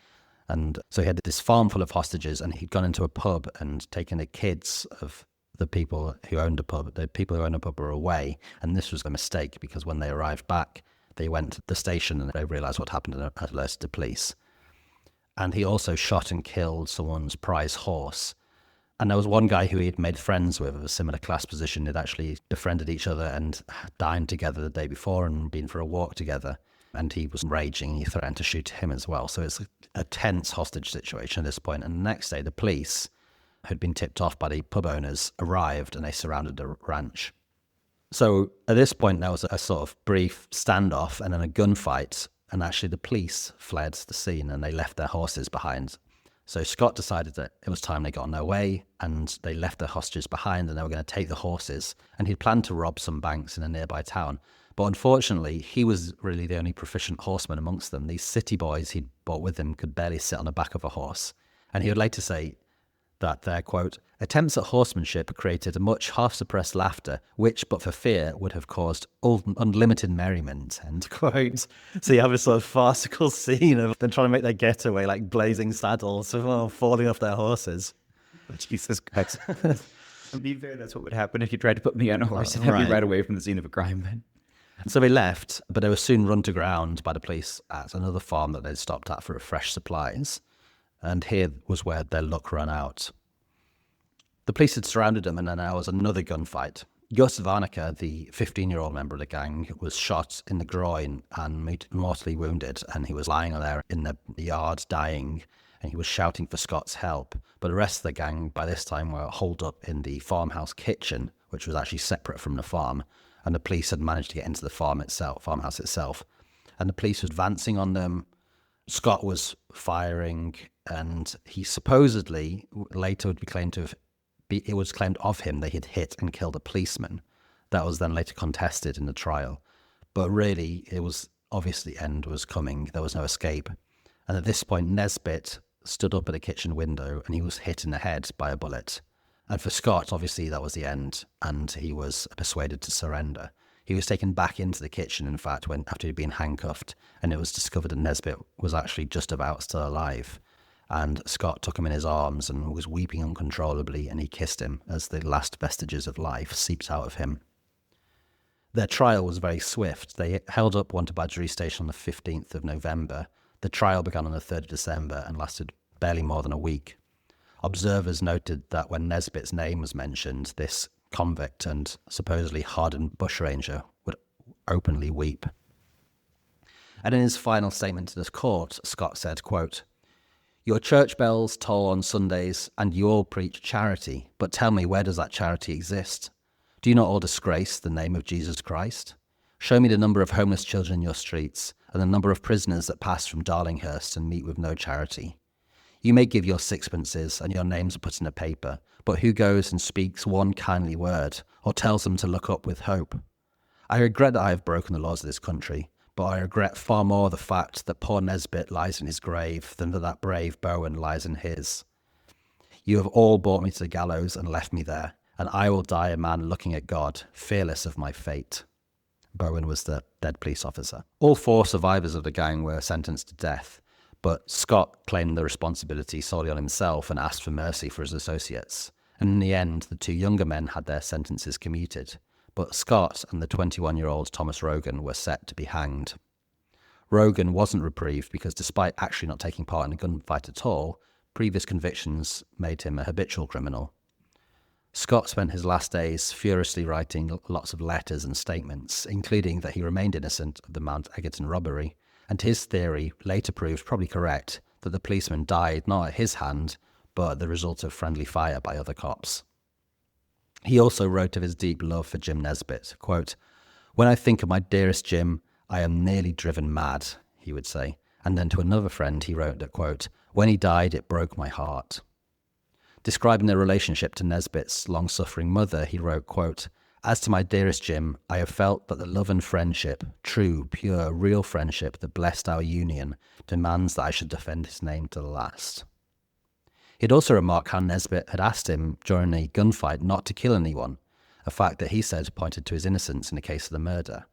And so he had this farm full of hostages, and he'd gone into a pub and taken the kids of the people who owned the pub. The people who owned the pub were away, and this was a mistake because when they arrived back, they went to the station and they realised what happened and alerted the police. And he also shot and killed someone's prize horse. And there was one guy who he had made friends with of a similar class position. They'd actually befriended each other and dined together the day before and been for a walk together. And he was raging. He threatened to shoot him as well. So it's a tense hostage situation at this point. And the next day, the police, who'd been tipped off by the pub owners, arrived and they surrounded the ranch. So at this point, there was a sort of brief standoff and then a gunfight. And actually the police fled the scene and they left their horses behind. So Scott decided that it was time they got on their way, and they left their hostages behind and they were going to take the horses. And he'd planned to rob some banks in a nearby town. But unfortunately, he was really the only proficient horseman amongst them. These city boys he'd brought with him could barely sit on the back of a horse. And he would later say that their, quote, attempts at horsemanship created a much half-suppressed laughter, which, but for fear, would have caused unlimited merriment, end quote. So you have a sort of farcical scene of them trying to make their getaway, like blazing saddles, falling off their horses. Jesus Christ. To be fair, that's what would happen if you tried to put me on a horse and have me right away from the scene of a crime. So they left, but they were soon run to ground by the police at another farm that they'd stopped at for fresh supplies. And here was where their luck ran out. The police had surrounded them, and then there was another gunfight. Gus Varnica, the 15-year-old member of the gang, was shot in the groin and mortally wounded, and he was lying there in the yard dying, and he was shouting for Scott's help. But the rest of the gang, by this time, were holed up in the farmhouse kitchen, which was actually separate from the farm, and the police had managed to get into the farmhouse itself, and the police was advancing on them, Scott was firing, and he supposedly later would be claimed to have, it was claimed of him that he'd hit and killed a policeman. That was then later contested in the trial. But really, it was obvious the end was coming. There was no escape. And at this point, Nesbitt stood up at a kitchen window and he was hit in the head by a bullet. And for Scott, obviously, that was the end, and he was persuaded to surrender. He was taken back into the kitchen, in fact, after he'd been handcuffed, and it was discovered that Nesbitt was actually just about still alive. And Scott took him in his arms and was weeping uncontrollably, and he kissed him as the last vestiges of life seeped out of him. Their trial was very swift. They held up Wantabadgery station on the 15th of November. The trial began on the 3rd of December and lasted barely more than a week. Observers noted that when Nesbitt's name was mentioned, this convict and supposedly hardened bushranger would openly weep. And in his final statement to the court, Scott said, quote, "Your church bells toll on Sundays and you all preach charity, but tell me, where does that charity exist? Do you not all disgrace the name of Jesus Christ? Show me the number of homeless children in your streets and the number of prisoners that pass from Darlinghurst and meet with no charity. You may give your sixpences and your names are put in a paper, but who goes and speaks one kindly word or tells them to look up with hope? I regret that I have broken the laws of this country, but I regret far more the fact that poor Nesbitt lies in his grave than that brave Bowen lies in his. You have all brought me to the gallows and left me there, and I will die a man looking at God, fearless of my fate." Bowen was the dead police officer. All 4 survivors of the gang were sentenced to death, but Scott claimed the responsibility solely on himself and asked for mercy for his associates. And in the end, the 2 younger men had their sentences commuted, but Scott and the 21-year-old Thomas Rogan were set to be hanged. Rogan wasn't reprieved because despite actually not taking part in a gunfight at all, previous convictions made him a habitual criminal. Scott spent his last days furiously writing lots of letters and statements, including that he remained innocent of the Mount Egerton robbery, and his theory later proved probably correct that the policeman died not at his hand, but the result of friendly fire by other cops. He also wrote of his deep love for Jim Nesbitt, quote, "When I think of my dearest Jim, I am nearly driven mad," he would say. And then to another friend he wrote that, quote, "When he died, it broke my heart." Describing their relationship to Nesbitt's long-suffering mother, he wrote, quote, "As to my dearest Jim, I have felt that the love and friendship, true, pure, real friendship that blessed our union, demands that I should defend his name to the last." He'd also remarked how Nesbitt had asked him during a gunfight not to kill anyone, a fact that he said pointed to his innocence in the case of the murder.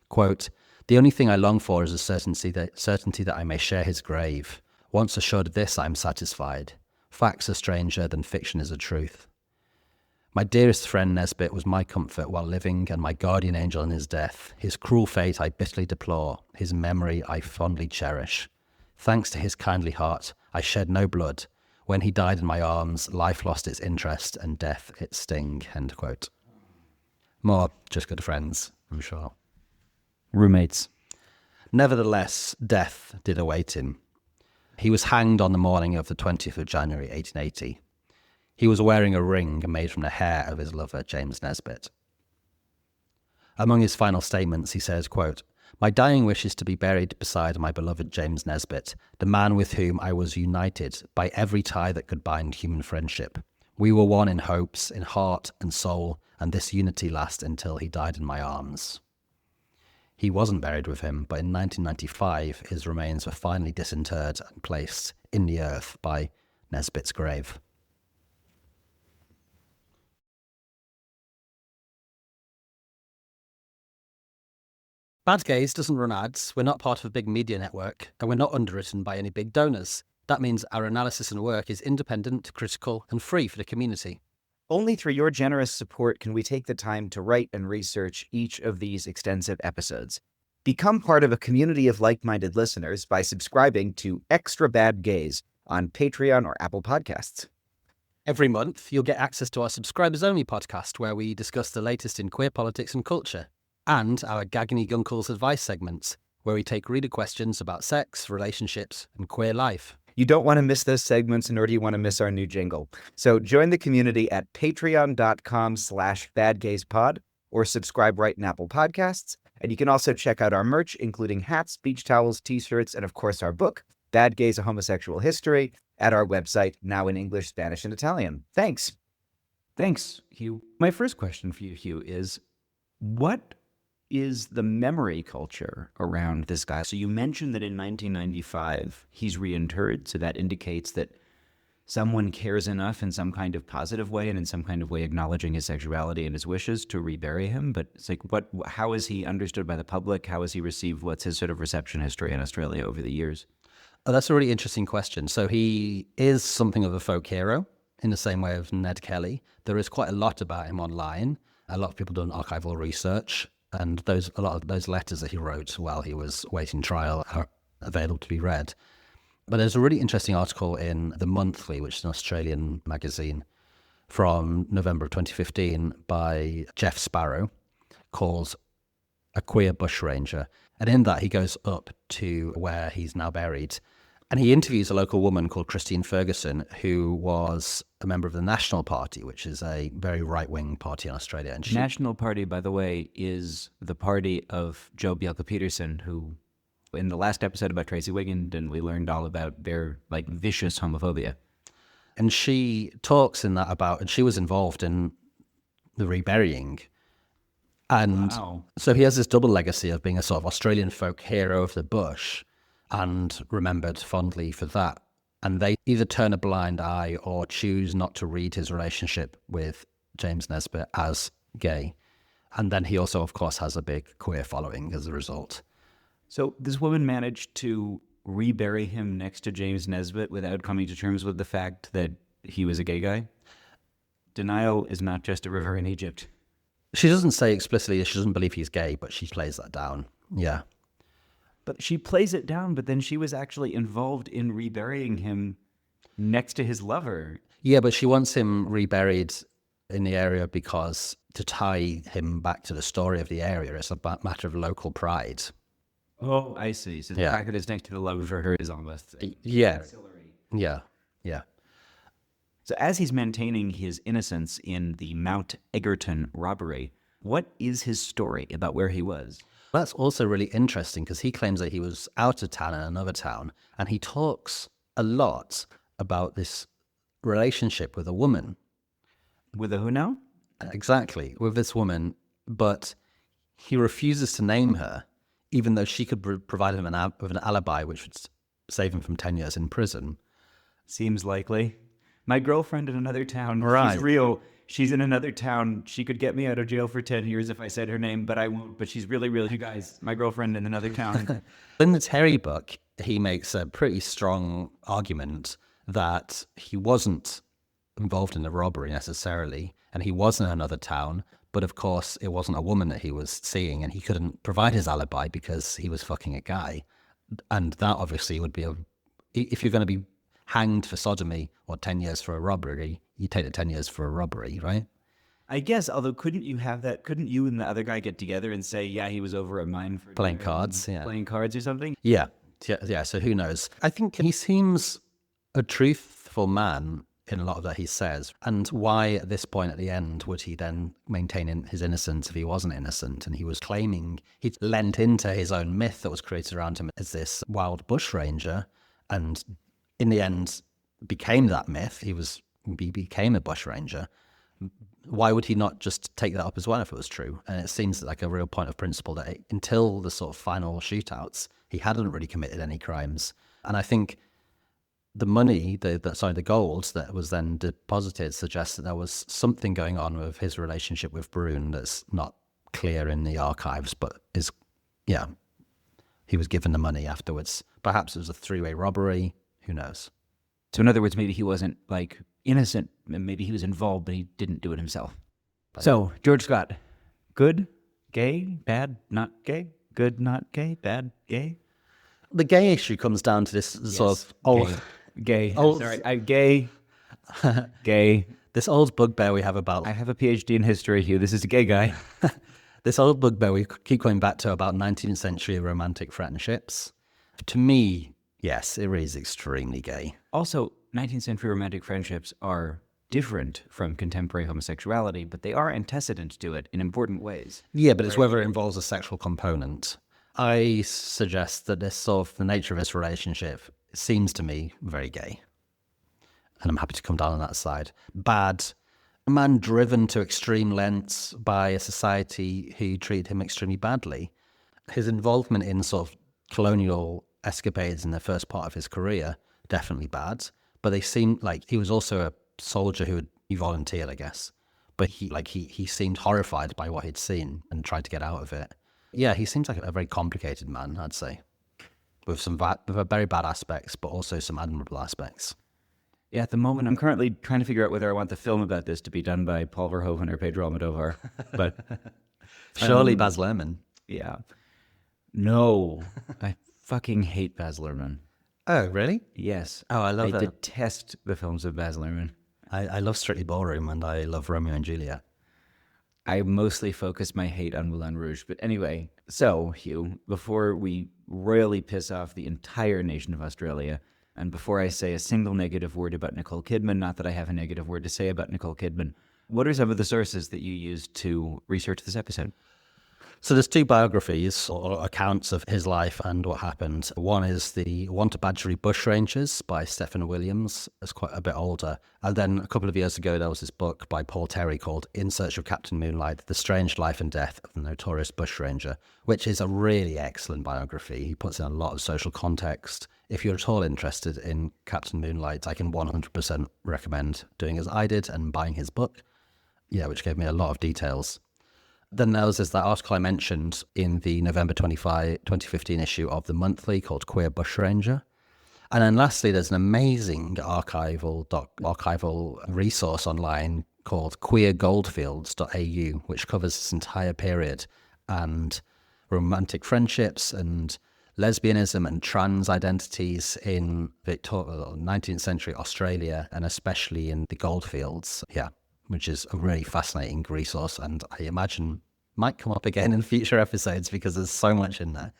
Quote, "The only thing I long for is a certainty that I may share his grave. Once assured of this, I am satisfied. Facts are stranger than fiction is a truth. My dearest friend Nesbitt was my comfort while living and my guardian angel in his death. His cruel fate I bitterly deplore. His memory I fondly cherish. Thanks to his kindly heart, I shed no blood. When he died in my arms, life lost its interest and death its sting." End quote. More just good friends, I'm sure. Roommates. Nevertheless, death did await him. He was hanged on the morning of the 20th of January, 1880. He was wearing a ring made from the hair of his lover, James Nesbitt. Among his final statements, he says, quote, "My dying wish is to be buried beside my beloved James Nesbitt, the man with whom I was united by every tie that could bind human friendship. We were one in hopes, in heart and soul, and this unity lasted until he died in my arms." He wasn't buried with him, but in 1995, his remains were finally disinterred and placed in the earth by Nesbitt's grave. Bad Gaze doesn't run ads, we're not part of a big media network, and we're not underwritten by any big donors. That means our analysis and work is independent, critical, and free for the community. Only through your generous support can we take the time to write and research each of these extensive episodes. Become part of a community of like-minded listeners by subscribing to Extra Bad Gaze on Patreon or Apple Podcasts. Every month, you'll get access to our subscribers-only podcast where we discuss the latest in queer politics and culture, and our Gaggany Gunkles advice segments, where we take reader questions about sex, relationships, and queer life. You don't want to miss those segments, nor do you want to miss our new jingle. So join the community at patreon.com/badgazepod or subscribe right in Apple Podcasts. And you can also check out our merch, including hats, beach towels, t-shirts, and of course our book, Bad Gays, A Homosexual History, at our website, now in English, Spanish, and Italian. Thanks. Thanks, Hugh. My first question for you, Hugh, is what is the memory culture around this guy? So you mentioned that in 1995, he's reinterred, so that indicates that someone cares enough in some kind of positive way and in some kind of way acknowledging his sexuality and his wishes to rebury him. But it's like, how is he understood by the public? How is he received? What's his sort of reception history in Australia over the years? Oh, that's a really interesting question. So he is something of a folk hero in the same way of Ned Kelly. There is quite a lot about him online. A lot of people done archival research, and a lot of those letters that he wrote while he was waiting trial are available to be read. But there's a really interesting article in The Monthly, which is an Australian magazine, from November of 2015 by Jeff Sparrow, called A Queer Bushranger. And in that, he goes up to where he's now buried. And he interviews a local woman called Christine Ferguson, who was a member of the National Party, which is a very right-wing party in Australia. And National Party, by the way, is the party of Joe Bjelke-Peterson, who, in the last episode about Tracy Wigginton, we learned all about their vicious homophobia. And she talks in that about, and she was involved in the reburying. And wow. So he has this double legacy of being a sort of Australian folk hero of the bush and remembered fondly for that. And they either turn a blind eye or choose not to read his relationship with James Nesbitt as gay. And then he also, of course, has a big queer following as a result. So this woman managed to rebury him next to James Nesbitt without coming to terms with the fact that he was a gay guy? Denial is not just a river in Egypt. She doesn't say explicitly that she doesn't believe he's gay, but she plays that down. Yeah. But she plays it down, but then she was actually involved in reburying him next to his lover. Yeah, but she wants him reburied in the area because to tie him back to the story of the area, it's a matter of local pride. Oh, I see. So the fact that it's next to the lover for her is almost ancillary. Yeah. So as he's maintaining his innocence in the Mount Egerton robbery, what is his story about where he was? That's also really interesting because he claims that he was out of town in another town, and he talks a lot about this relationship with a woman. With a who now? Exactly, with this woman, but he refuses to name her, even though she could provide him with an alibi which would save him from 10 years in prison. Seems likely. My girlfriend in another town, right. She's real. She's in another town. She could get me out of jail for 10 years if I said her name, but I won't. But she's really, really, you guys, my girlfriend in another town. In the Terry book, he makes a pretty strong argument that he wasn't involved in the robbery necessarily, and he was in another town, but of course it wasn't a woman that he was seeing, and he couldn't provide his alibi because he was fucking a guy. And that obviously would be if you're going to be hanged for sodomy or 10 years for a robbery, you take the 10 years for a robbery, right? I guess, although couldn't you have that? Couldn't you and the other guy get together and say, yeah, he was over at mine for playing cards, playing cards or something? Yeah. So who knows? I think he seems a truthful man in a lot of that he says. And why at this point at the end would he then maintain his innocence if he wasn't innocent? And he was claiming he'd lent into his own myth that was created around him as this wild bushranger, and in the end became that myth. He became a bushranger. Why would he not just take that up as well if it was true? And it seems like a real point of principle that until the sort of final shootouts, he hadn't really committed any crimes. And I think the money, the gold that was then deposited suggests that there was something going on with his relationship with Brune that's not clear in the archives, but he was given the money afterwards. Perhaps it was a three-way robbery. Who knows? So in other words, maybe he wasn't innocent. Maybe he was involved, but he didn't do it himself. So George Scott, good, gay, bad, not gay, good, not gay, bad, gay. The gay issue comes down to this sort of old, gay. Old, sorry, gay. This old bugbear we have about. I have a PhD in history, Hugh. This is a gay guy. This old bugbear we keep going back to about 19th century romantic friendships. To me, yes, it is extremely gay. Also, 19th century romantic friendships are different from contemporary homosexuality, but they are antecedent to it in important ways. Yeah, but it's whether it involves a sexual component. I suggest that this sort of the nature of this relationship seems to me very gay. And I'm happy to come down on that side. Bad, a man driven to extreme lengths by a society who treated him extremely badly. His involvement in sort of colonial escapades in the first part of his career, definitely bad. But they seemed like he was also a soldier he volunteered, I guess. But he seemed horrified by what he'd seen and tried to get out of it. Yeah, he seems like a very complicated man, I'd say, with some very bad aspects, but also some admirable aspects. Yeah, at the moment, I'm currently trying to figure out whether I want the film about this to be done by Paul Verhoeven or Pedro Almodovar. But surely Baz Luhrmann. Yeah. No, I fucking hate Baz Luhrmann. Oh, really? Yes. Oh, I love I that. detest the films of Baz Luhrmann. I love Strictly Ballroom and I love Romeo and Juliet. I mostly focus my hate on Moulin Rouge. But anyway, so, Hugh, before we royally piss off the entire nation of Australia, and before I say a single negative word about Nicole Kidman, not that I have a negative word to say about Nicole Kidman, what are some of the sources that you used to research this episode? So there's two biographies or accounts of his life and what happened. One is the Wantabadgery Bushrangers by Stephan Williams. It's quite a bit older. And then a couple of years ago, there was this book by Paul Terry called In Search of Captain Moonlite, The Strange Life and Death of the Notorious Bushranger, which is a really excellent biography. He puts in a lot of social context. If you're at all interested in Captain Moonlite, I can 100% recommend doing as I did and buying his book. Yeah, which gave me a lot of details. Then there was that article I mentioned in the November 2015 issue of The Monthly called Queer Bushranger. And then lastly, there's an amazing archival resource online called queergoldfields.au, which covers this entire period and romantic friendships and lesbianism and trans identities in 19th century Australia and especially in the goldfields. Yeah, which is a really fascinating resource and I imagine might come up again in future episodes because there's so much in there.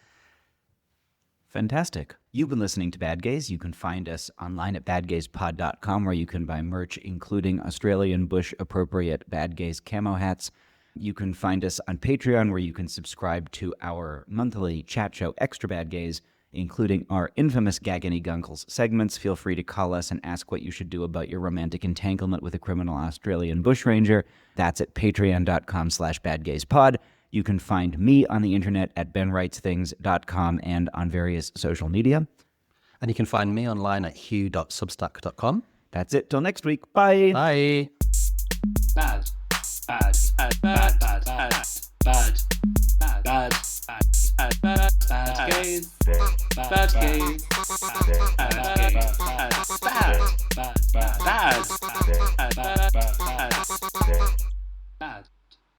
Fantastic. You've been listening to Bad Gays. You can find us online at badgayspod.com where you can buy merch, including Australian Bush appropriate Bad Gays camo hats. You can find us on Patreon where you can subscribe to our monthly chat show, Extra Bad Gays, including our infamous Gaggany Gunkles segments. Feel free to call us and ask what you should do about your romantic entanglement with a criminal Australian bushranger. That's at patreon.com/badgayspod. You can find me on the internet at benwritesthings.com and on various social media. And you can find me online at hugh.substack.com. That's it. Till next week. Bye. Bye. Bad. Bad. Bad. Bad. Bad. Bad. Bad. Bad gays. Bad gays. Bad gays. Bad. Bad. Bad.